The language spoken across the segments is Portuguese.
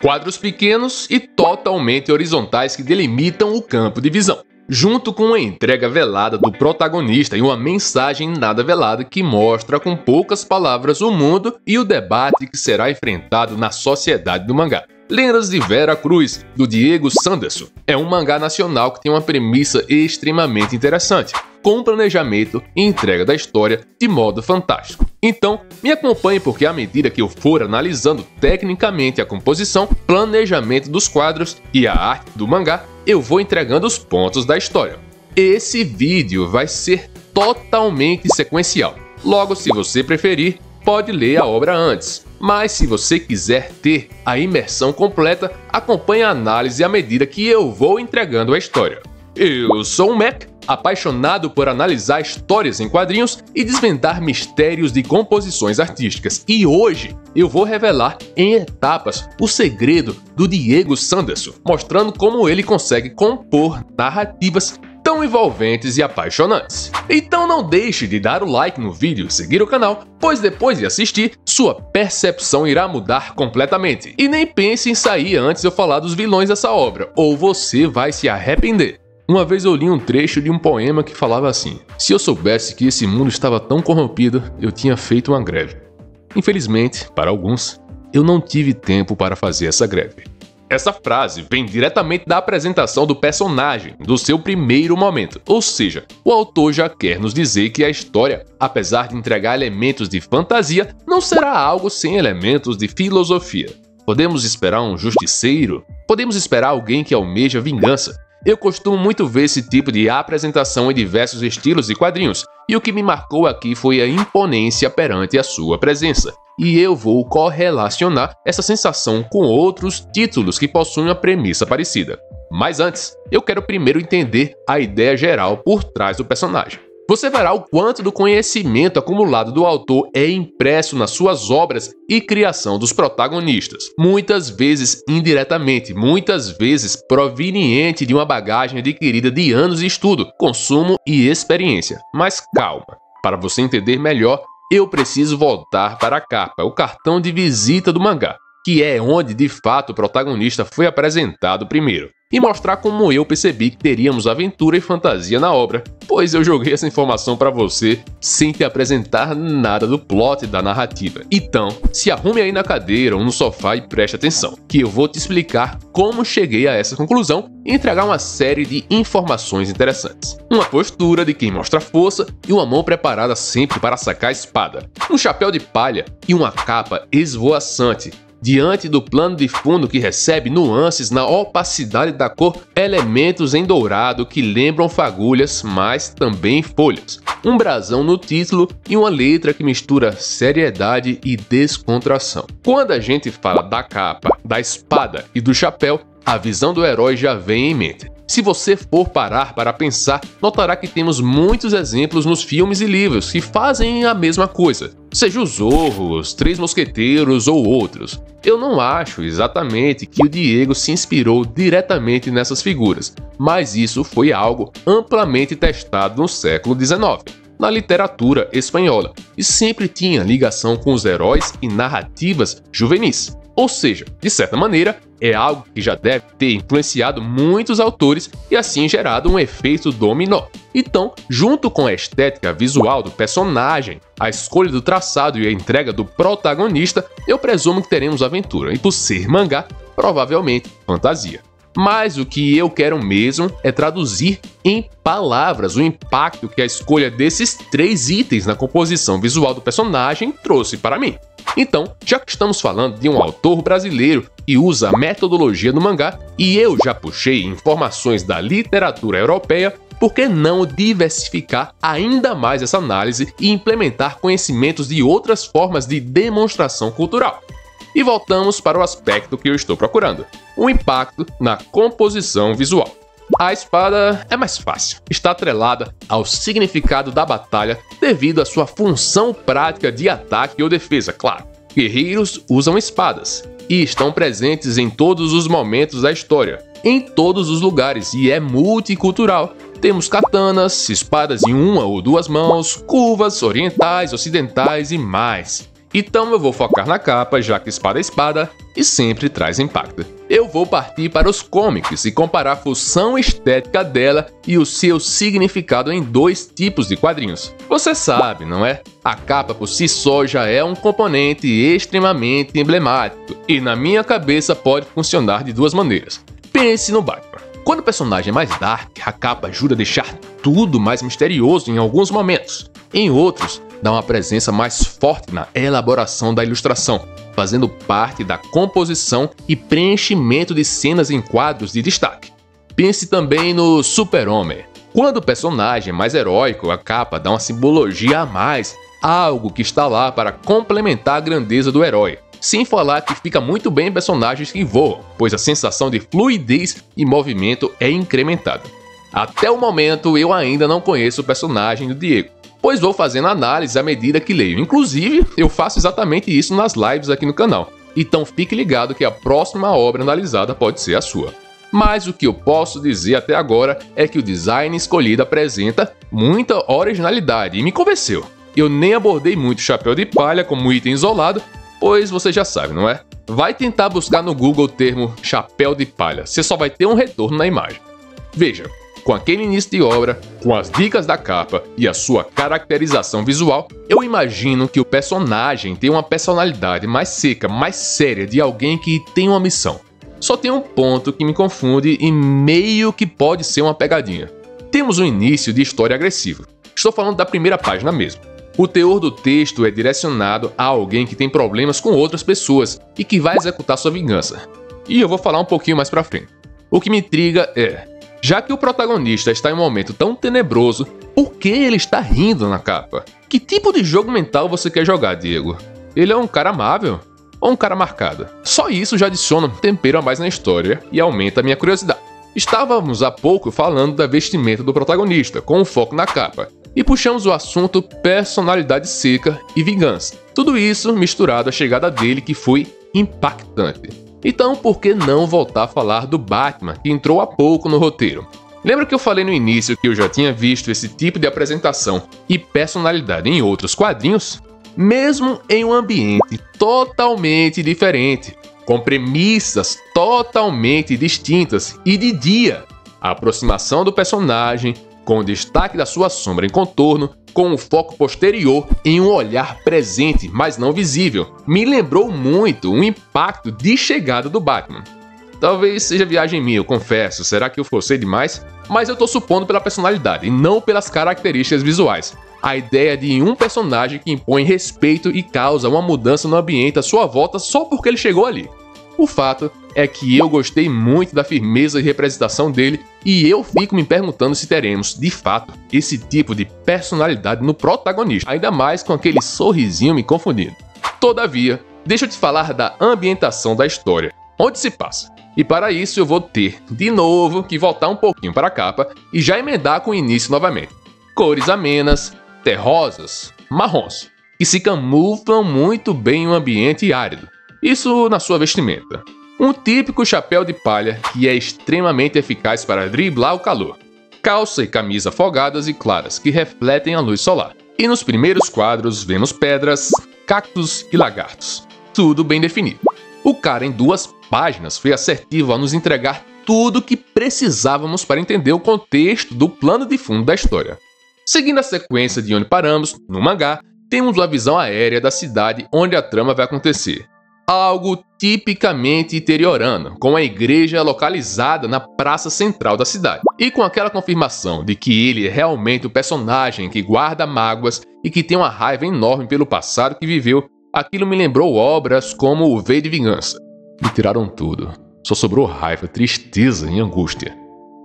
Quadros pequenos e totalmente horizontais que delimitam o campo de visão, junto com uma entrega velada do protagonista e uma mensagem nada velada que mostra com poucas palavras o mundo e o debate que será enfrentado na sociedade do mangá. Lendas de Vera Cruz, do Diego Sanderson, é um mangá nacional que tem uma premissa extremamente interessante, com um planejamento e entrega da história de modo fantástico. Então, me acompanhe porque à medida que eu for analisando tecnicamente a composição, planejamento dos quadros e a arte do mangá, eu vou entregando os pontos da história. Esse vídeo vai ser totalmente sequencial. Logo, se você preferir, pode ler a obra antes. Mas se você quiser ter a imersão completa, acompanhe a análise à medida que eu vou entregando a história. Eu sou o Mac, apaixonado por analisar histórias em quadrinhos e desvendar mistérios de composições artísticas. E hoje eu vou revelar em etapas o segredo do Diego Sanderson, mostrando como ele consegue compor narrativas tão envolventes e apaixonantes. Então não deixe de dar o like no vídeo e seguir o canal, pois depois de assistir, sua percepção irá mudar completamente. E nem pense em sair antes de eu falar dos vilões dessa obra, ou você vai se arrepender. Uma vez eu li um trecho de um poema que falava assim: se eu soubesse que esse mundo estava tão corrompido, eu tinha feito uma greve. Infelizmente, para alguns, eu não tive tempo para fazer essa greve. Essa frase vem diretamente da apresentação do personagem, do seu primeiro momento, ou seja, o autor já quer nos dizer que a história, apesar de entregar elementos de fantasia, não será algo sem elementos de filosofia. Podemos esperar um justiceiro? Podemos esperar alguém que almeja vingança? Eu costumo muito ver esse tipo de apresentação em diversos estilos de quadrinhos, e o que me marcou aqui foi a imponência perante a sua presença. E eu vou correlacionar essa sensação com outros títulos que possuem uma premissa parecida. Mas antes, eu quero primeiro entender a ideia geral por trás do personagem. Você verá o quanto do conhecimento acumulado do autor é impresso nas suas obras e criação dos protagonistas, muitas vezes indiretamente, muitas vezes proveniente de uma bagagem adquirida de anos de estudo, consumo e experiência. Mas calma, para você entender melhor, eu preciso voltar para a capa, o cartão de visita do mangá, que é onde de fato o protagonista foi apresentado primeiro, e mostrar como eu percebi que teríamos aventura e fantasia na obra, pois eu joguei essa informação para você sem te apresentar nada do plot da narrativa. Então, se arrume aí na cadeira ou no sofá e preste atenção, que eu vou te explicar como cheguei a essa conclusão e entregar uma série de informações interessantes. Uma postura de quem mostra força e uma mão preparada sempre para sacar a espada, um chapéu de palha e uma capa esvoaçante, diante do plano de fundo que recebe nuances na opacidade da cor, elementos em dourado que lembram fagulhas, mas também folhas. Um brasão no título e uma letra que mistura seriedade e descontração. Quando a gente fala da capa, da espada e do chapéu, a visão do herói já vem em mente. Se você for parar para pensar, notará que temos muitos exemplos nos filmes e livros que fazem a mesma coisa, seja os Zorro, os Três Mosqueteiros ou outros. Eu não acho exatamente que o Diego se inspirou diretamente nessas figuras, mas isso foi algo amplamente testado no século XIX, na literatura espanhola, e sempre tinha ligação com os heróis e narrativas juvenis. Ou seja, de certa maneira, é algo que já deve ter influenciado muitos autores e assim gerado um efeito dominó. Então, junto com a estética visual do personagem, a escolha do traçado e a entrega do protagonista, eu presumo que teremos aventura e, por ser mangá, provavelmente fantasia. Mas o que eu quero mesmo é traduzir em palavras o impacto que a escolha desses 3 itens na composição visual do personagem trouxe para mim. Então, já que estamos falando de um autor brasileiro que usa a metodologia do mangá e eu já puxei informações da literatura europeia, por que não diversificar ainda mais essa análise e implementar conhecimentos de outras formas de demonstração cultural? E voltamos para o aspecto que eu estou procurando: o impacto na composição visual. A espada é mais fácil, está atrelada ao significado da batalha devido à sua função prática de ataque ou defesa, claro. Guerreiros usam espadas e estão presentes em todos os momentos da história, em todos os lugares, e é multicultural. Temos katanas, espadas em uma ou duas mãos, curvas, orientais, ocidentais e mais. Então eu vou focar na capa, já que espada é espada e sempre traz impacto. Eu vou partir para os comics e comparar a função estética dela e o seu significado em dois tipos de quadrinhos. Você sabe, não é? A capa por si só já é um componente extremamente emblemático e na minha cabeça pode funcionar de duas maneiras. Pense no Batman. Quando o personagem é mais dark, a capa ajuda a deixar tudo mais misterioso em alguns momentos. Em outros, dá uma presença mais forte na elaboração da ilustração, fazendo parte da composição e preenchimento de cenas em quadros de destaque. Pense também no Super-Homem. Quando o personagem é mais heróico, a capa dá uma simbologia a mais, algo que está lá para complementar a grandeza do herói. Sem falar que fica muito bem em personagens que voam, pois a sensação de fluidez e movimento é incrementada. Até o momento, eu ainda não conheço o personagem do Diego, pois vou fazendo análise à medida que leio. Inclusive, eu faço exatamente isso nas lives aqui no canal. Então fique ligado que a próxima obra analisada pode ser a sua. Mas o que eu posso dizer até agora é que o design escolhido apresenta muita originalidade e me convenceu. Eu nem abordei muito o chapéu de palha como item isolado, pois você já sabe, não é? Vai tentar buscar no Google o termo chapéu de palha, você só vai ter um retorno na imagem. Veja, com aquele início de obra, com as dicas da capa e a sua caracterização visual, eu imagino que o personagem tem uma personalidade mais seca, mais séria de alguém que tem uma missão. Só tem um ponto que me confunde e meio que pode ser uma pegadinha. Temos um início de história agressivo. Estou falando da primeira página mesmo. O teor do texto é direcionado a alguém que tem problemas com outras pessoas e que vai executar sua vingança. E eu vou falar um pouquinho mais pra frente. O que me intriga é, já que o protagonista está em um momento tão tenebroso, por que ele está rindo na capa? Que tipo de jogo mental você quer jogar, Diego? Ele é um cara amável ou um cara marcado? Só isso já adiciona um tempero a mais na história e aumenta a minha curiosidade. Estávamos há pouco falando da vestimenta do protagonista, com um foco na capa. E puxamos o assunto personalidade seca e vingança. Tudo isso misturado à chegada dele que foi impactante. Então por que não voltar a falar do Batman, que entrou há pouco no roteiro? Lembra que eu falei no início que eu já tinha visto esse tipo de apresentação e personalidade em outros quadrinhos? Mesmo em um ambiente totalmente diferente, com premissas totalmente distintas e de dia, a aproximação do personagem, com o destaque da sua sombra em contorno, com um foco posterior em um olhar presente, mas não visível, me lembrou muito um impacto de chegada do Batman. Talvez seja viagem minha, eu confesso, será que eu forcei demais? Mas eu tô supondo pela personalidade, e não pelas características visuais. A ideia de um personagem que impõe respeito e causa uma mudança no ambiente à sua volta só porque ele chegou ali. O fato é que eu gostei muito da firmeza e representação dele e eu fico me perguntando se teremos, de fato, esse tipo de personalidade no protagonista, ainda mais com aquele sorrisinho me confundindo. Todavia, deixa eu te falar da ambientação da história, onde se passa. E para isso eu vou ter, de novo, que voltar um pouquinho para a capa e já emendar com o início novamente. Cores amenas, terrosas, marrons, que se camuflam muito bem em um ambiente árido. Isso na sua vestimenta. Um típico chapéu de palha que é extremamente eficaz para driblar o calor. Calça e camisa folgadas e claras que refletem a luz solar. E nos primeiros quadros vemos pedras, cactos e lagartos. Tudo bem definido. O cara em 2 páginas foi assertivo ao nos entregar tudo o que precisávamos para entender o contexto do plano de fundo da história. Seguindo a sequência de onde paramos, no mangá, temos uma visão aérea da cidade onde a trama vai acontecer. Algo tipicamente interiorano, com a igreja localizada na praça central da cidade. E com aquela confirmação de que ele é realmente o personagem que guarda mágoas e que tem uma raiva enorme pelo passado que viveu, aquilo me lembrou obras como o V de Vingança. Me tiraram tudo, só sobrou raiva, tristeza e angústia.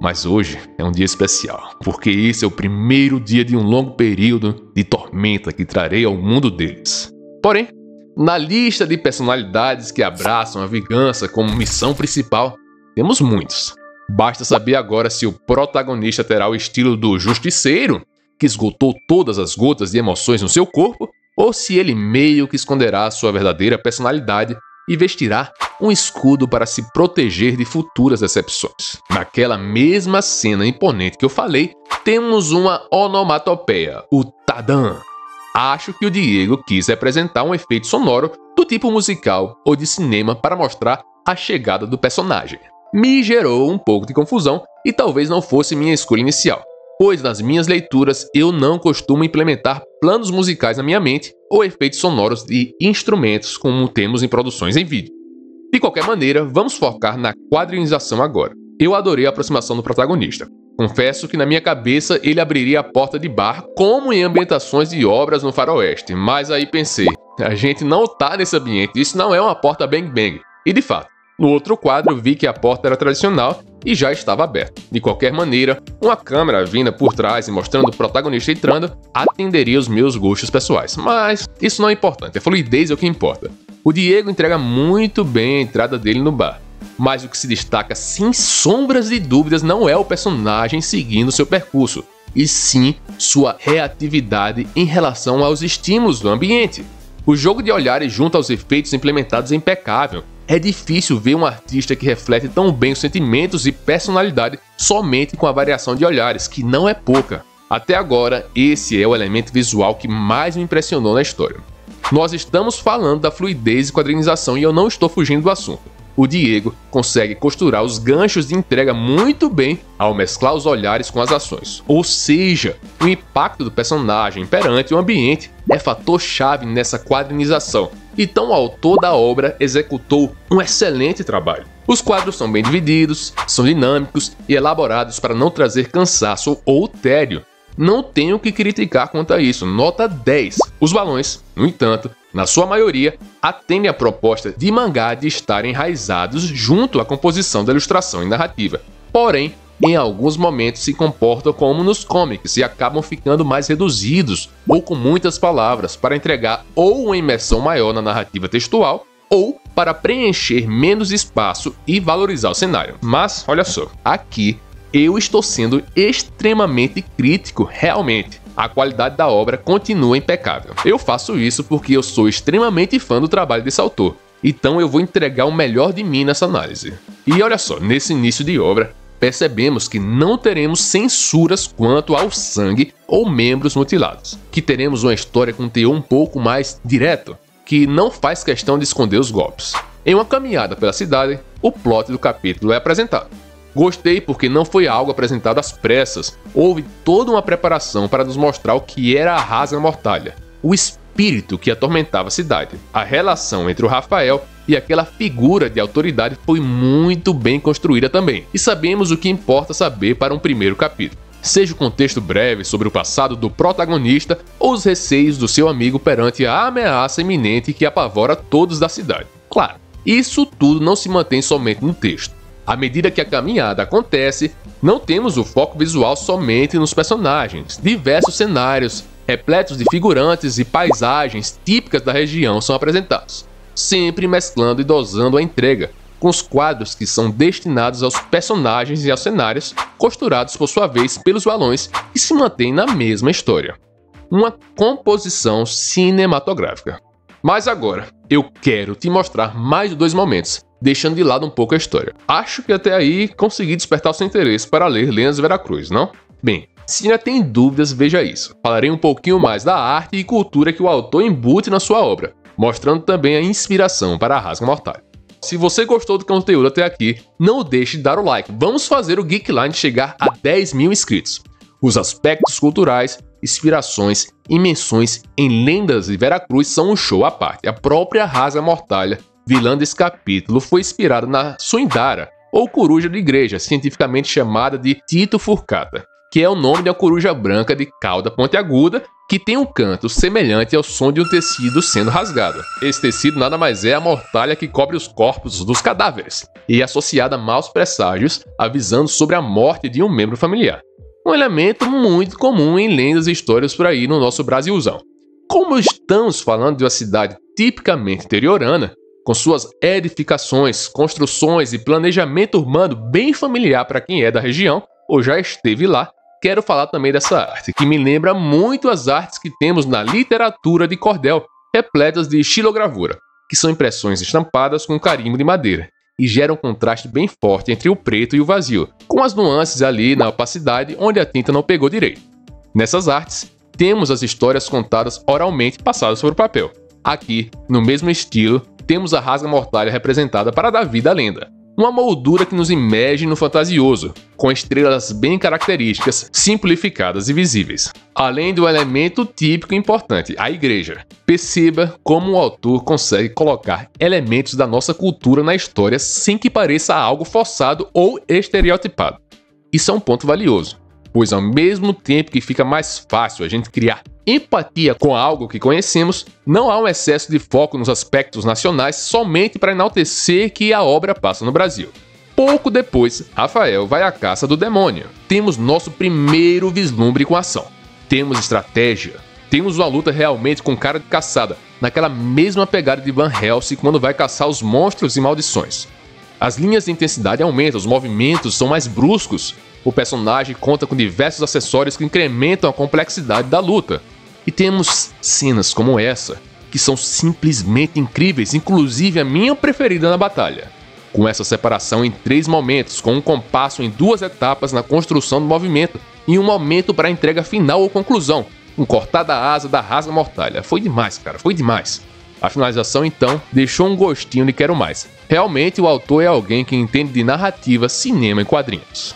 Mas hoje é um dia especial, porque esse é o primeiro dia de um longo período de tormenta que trarei ao mundo deles. Porém, na lista de personalidades que abraçam a vingança como missão principal, temos muitos. Basta saber agora se o protagonista terá o estilo do Justiceiro, que esgotou todas as gotas de emoções no seu corpo, ou se ele meio que esconderá sua verdadeira personalidade e vestirá um escudo para se proteger de futuras decepções. Naquela mesma cena imponente que eu falei, temos uma onomatopeia, o Tadam. Acho que o Diego quis representar um efeito sonoro do tipo musical ou de cinema para mostrar a chegada do personagem. Me gerou um pouco de confusão e talvez não fosse minha escolha inicial, pois nas minhas leituras eu não costumo implementar planos musicais na minha mente ou efeitos sonoros de instrumentos como temos em produções em vídeo. De qualquer maneira, vamos focar na quadrinização agora. Eu adorei a aproximação do protagonista. Confesso que na minha cabeça ele abriria a porta de bar como em ambientações de obras no faroeste, mas aí pensei, a gente não tá nesse ambiente, isso não é uma porta bang bang. E de fato, no outro quadro vi que a porta era tradicional e já estava aberta. De qualquer maneira, uma câmera vinda por trás e mostrando o protagonista entrando atenderia os meus gostos pessoais, mas isso não é importante, a fluidez é o que importa. O Diego entrega muito bem a entrada dele no bar. Mas o que se destaca sem sombras de dúvidas não é o personagem seguindo seu percurso, e sim sua reatividade em relação aos estímulos do ambiente. O jogo de olhares junto aos efeitos implementados é impecável. É difícil ver um artista que reflete tão bem os sentimentos e personalidade somente com a variação de olhares, que não é pouca. Até agora, esse é o elemento visual que mais me impressionou na história. Nós estamos falando da fluidez e quadrinização e eu não estou fugindo do assunto. O Diego consegue costurar os ganchos de entrega muito bem ao mesclar os olhares com as ações. Ou seja, o impacto do personagem perante o ambiente é fator-chave nessa quadrinização. Então o autor da obra executou um excelente trabalho. Os quadros são bem divididos, são dinâmicos e elaborados para não trazer cansaço ou tédio. Não tenho o que criticar quanto a isso, nota 10. Os balões, no entanto, na sua maioria, atendem à proposta de mangá de estarem enraizados junto à composição da ilustração e narrativa. Porém, em alguns momentos se comportam como nos comics e acabam ficando mais reduzidos ou com muitas palavras para entregar ou uma imersão maior na narrativa textual ou para preencher menos espaço e valorizar o cenário. Mas, olha só, aqui eu estou sendo extremamente crítico, realmente. A qualidade da obra continua impecável. Eu faço isso porque eu sou extremamente fã do trabalho desse autor, então eu vou entregar o melhor de mim nessa análise. E olha só, nesse início de obra, percebemos que não teremos censuras quanto ao sangue ou membros mutilados, que teremos uma história com teor um pouco mais direto, que não faz questão de esconder os golpes. Em uma caminhada pela cidade, o plot do capítulo é apresentado. Gostei porque não foi algo apresentado às pressas, houve toda uma preparação para nos mostrar o que era a Rasga Mortalha, o espírito que atormentava a cidade. A relação entre o Rafael e aquela figura de autoridade foi muito bem construída também, e sabemos o que importa saber para um primeiro capítulo. Seja o contexto breve sobre o passado do protagonista ou os receios do seu amigo perante a ameaça iminente que apavora todos da cidade. Claro, isso tudo não se mantém somente no texto. À medida que a caminhada acontece, não temos o foco visual somente nos personagens. Diversos cenários, repletos de figurantes e paisagens típicas da região são apresentados, sempre mesclando e dosando a entrega, com os quadros que são destinados aos personagens e aos cenários, costurados por sua vez pelos balões que se mantêm na mesma história. Uma composição cinematográfica. Mas agora, eu quero te mostrar mais 2 momentos, deixando de lado um pouco a história. Acho que até aí consegui despertar o seu interesse para ler Lendas de Veracruz, não? Bem, se ainda tem dúvidas, veja isso. Falarei um pouquinho mais da arte e cultura que o autor embute na sua obra, mostrando também a inspiração para a Rasga Mortalha. Se você gostou do conteúdo até aqui, não deixe de dar o like. Vamos fazer o Geekline chegar a 10 mil inscritos. Os aspectos culturais, inspirações e menções em Lendas de Veracruz são um show à parte. A própria Rasga Mortalha, vilã desse capítulo, foi inspirada na Suindara, ou coruja de igreja, cientificamente chamada de Tito Furcata, que é o nome de uma coruja branca de cauda pontiaguda que tem um canto semelhante ao som de um tecido sendo rasgado. Esse tecido nada mais é a mortalha que cobre os corpos dos cadáveres e é associada a maus presságios, avisando sobre a morte de um membro familiar. Um elemento muito comum em lendas e histórias por aí no nosso Brasilzão. Como estamos falando de uma cidade tipicamente interiorana, com suas edificações, construções e planejamento urbano bem familiar para quem é da região ou já esteve lá, quero falar também dessa arte, que me lembra muito as artes que temos na literatura de cordel, repletas de xilogravura, que são impressões estampadas com carimbo de madeira, e geram um contraste bem forte entre o preto e o vazio, com as nuances ali na opacidade onde a tinta não pegou direito. Nessas artes, temos as histórias contadas oralmente passadas sobre o papel. Aqui, no mesmo estilo, temos a Rasga-Mortalha representada para dar vida à lenda. Uma moldura que nos imerge no fantasioso, com estrelas bem características, simplificadas e visíveis. Além do elemento típico e importante, a igreja. Perceba como o autor consegue colocar elementos da nossa cultura na história sem que pareça algo forçado ou estereotipado. Isso é um ponto valioso, pois ao mesmo tempo que fica mais fácil a gente criar empatia com algo que conhecemos, não há um excesso de foco nos aspectos nacionais somente para enaltecer que a obra passa no Brasil. Pouco depois, Rafael vai à caça do demônio. Temos nosso primeiro vislumbre com ação. Temos estratégia. Temos uma luta realmente com cara de caçada, naquela mesma pegada de Van Helsing quando vai caçar os monstros e maldições. As linhas de intensidade aumentam, os movimentos são mais bruscos. O personagem conta com diversos acessórios que incrementam a complexidade da luta. E temos cenas como essa, que são simplesmente incríveis, inclusive a minha preferida na batalha. Com essa separação em 3 momentos, com um compasso em 2 etapas na construção do movimento e um momento para a entrega final ou conclusão, um cortar da asa da Rasga-Mortalha. Foi demais, cara, foi demais. A finalização, então, deixou um gostinho de quero mais. Realmente, o autor é alguém que entende de narrativa, cinema e quadrinhos.